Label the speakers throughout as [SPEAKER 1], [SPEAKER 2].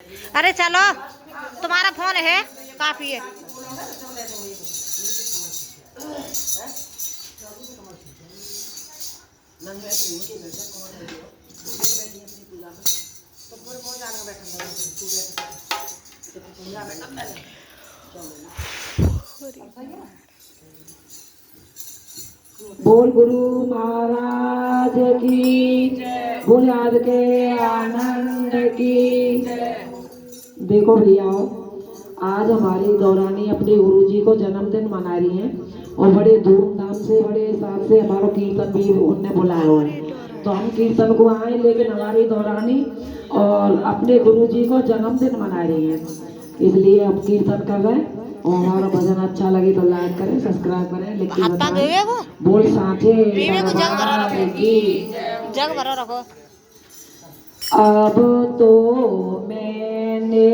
[SPEAKER 1] अरे चलो, तुम्हारा फोन है काफी है।
[SPEAKER 2] बोल गुरु महाराज की जय, बोल आज के आनंद की जय। देखो भैया, आज हमारी दौरानी अपने गुरुजी को जन्मदिन मना रही हैं और बड़े धूमधाम से बड़े साथ से हमारा कीर्तन भी उनने बुलाया हुआ है। तो हम कीर्तन को आए, लेकिन हमारी दौरानी और अपने गुरुजी को जन्मदिन मना रही है, इसलिए हम कीर्तन कर रहे हैं। और हमारा भजन अच्छा लगे तो लाइक करें, सब्सक्राइब करें, लिख के बताएं। बोल साथे दरबार की
[SPEAKER 1] जग भरो रखो।
[SPEAKER 2] अब तो मैंने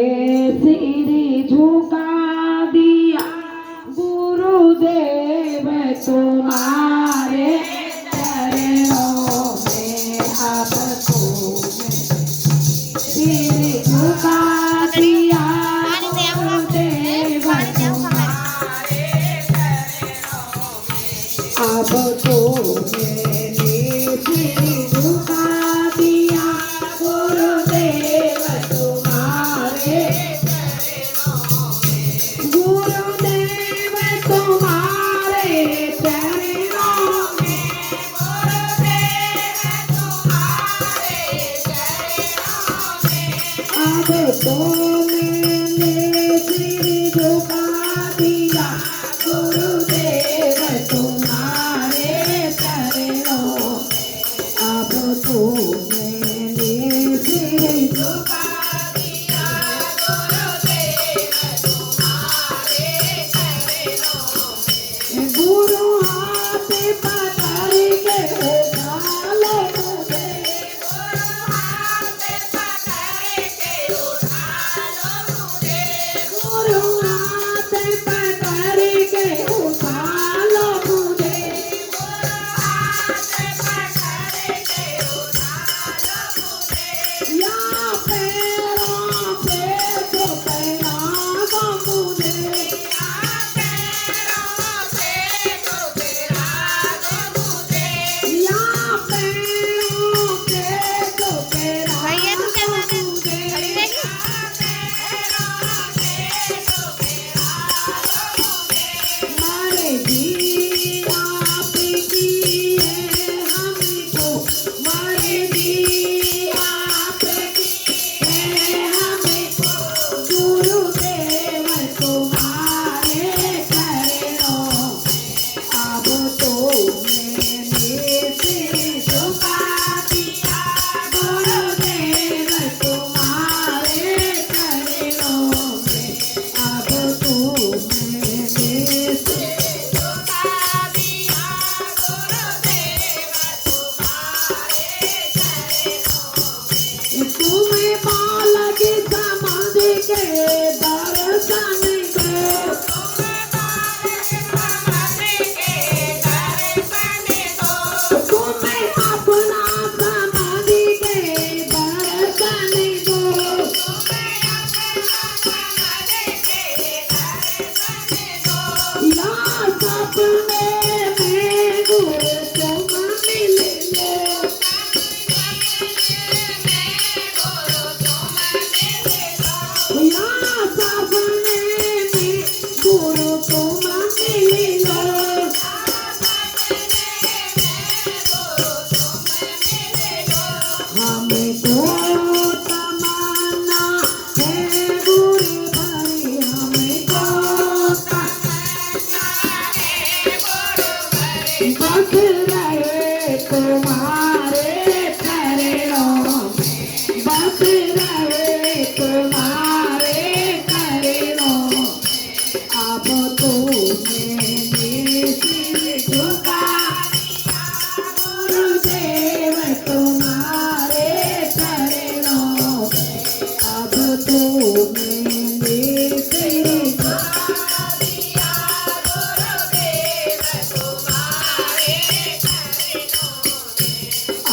[SPEAKER 2] सिर झुका दिया गुरुदेव तुम्हारे चरणों में। अब तो मैं सिर झुका दिया गुरुदेव तुम्हारे चरणों में। अब तो मैंने सिर झुका दिया गुरुदेव तुम्हारे चरणों में। गुरुदेव तुम्हारे चरणों में। गुरुदेव तुम्हारे चरणों में। अब तो मैंने सिर झुका दिया गुरुदेव तुम्हारे चरणों में। अब तो मैंने सिर झुका दिया गुरुदेव तुम्हारे चरणों में। गुरु हाथ पकड़ के उठा लो मुझे। गुरु हाथ पकड़ के उठा लो मुझे। गुरु हाथ पकड़ के उठा लो मुझे। गुरु हाथ पकड़ के उठा लो मुझे। या पैरों पे तो पैरा दो मुझे। या पैरों पे तो पैरा दो मुझे। या पैरों पे तो पैरा
[SPEAKER 1] भैया तू क्या
[SPEAKER 2] दो
[SPEAKER 1] कर
[SPEAKER 2] मुझे।
[SPEAKER 1] खड़ी रहेगी?
[SPEAKER 2] मारे जी आपकी है हमको। मारे जी आपकी है हमको। गुरुदेव तुम्हारे चरणों में। अब तो मैंने सिर झुका दिया गुरुदेव तुम्हारे चरणों में। अब तो मैंने सिर झुका दिया गुरुदेव तुम्हारे चरणों में। तुम्हें बालक समझ के दर्शन दो। तुम्हें बालक समझ के दर्शन दो। तुम्हें अपना समझ के दर्शन दो। तुम्हें अपना समझ के दर्शन दो। या सपने में गुरु तुम मिल लो। या सपने में गुरु तुम मिल लो। हमको तमन्ना है गुरु भरी। हमको तमन्ना है गुरु भरी। बस रहे तुम्हारे चरणों में। बस रहे तुम्हारे चरणों में। अब तो मैंने सिर झुका दिया गुरुदेव तुम्हारे चरणों में। अब तो मैंने सिर झुका दिया गुरुदेव तुम्हारे चरणों में।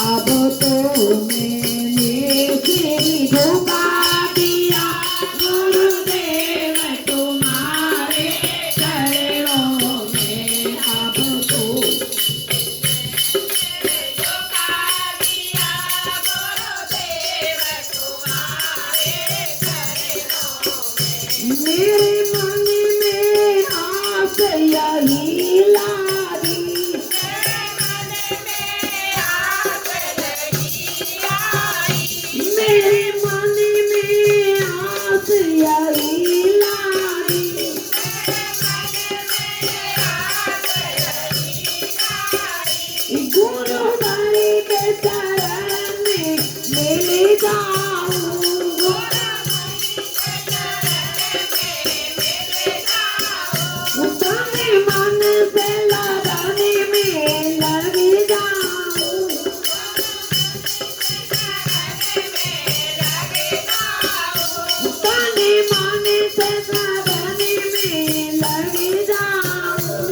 [SPEAKER 2] अब तो मैंने सिर झुका दिया मेरे मन में आस यही लागी, मेरे मन में आस यही लागी, गुरुवारी के शरण में मिल जाऊं, तने मन से लगाने में लग जाऊं, तने मन से लगाने में लग जाऊं,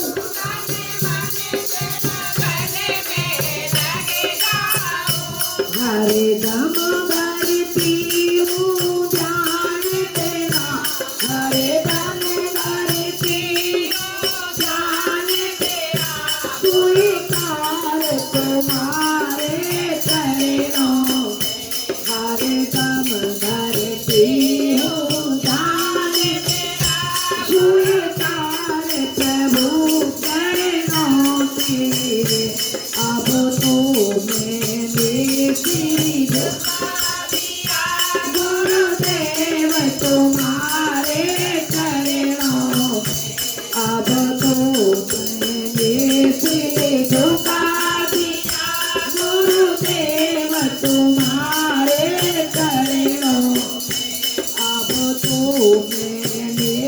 [SPEAKER 2] हरे दम भरती हूँ ध्यान तेरा, हरे दम भरती हूँ ध्यान तेरा, स्वीकार तुम्हारे चरणों, हरे दम भरती हूँ ध्यान तेरा, स्वीकार प्रभु चरणों तेरे, अब तो मैंने चीज गुरुदेव तुम्हारे चरणों, अब तो मैंने सिर झुका दिया, गुरुदेव तुम्हारे चरणों, अब तो मैंने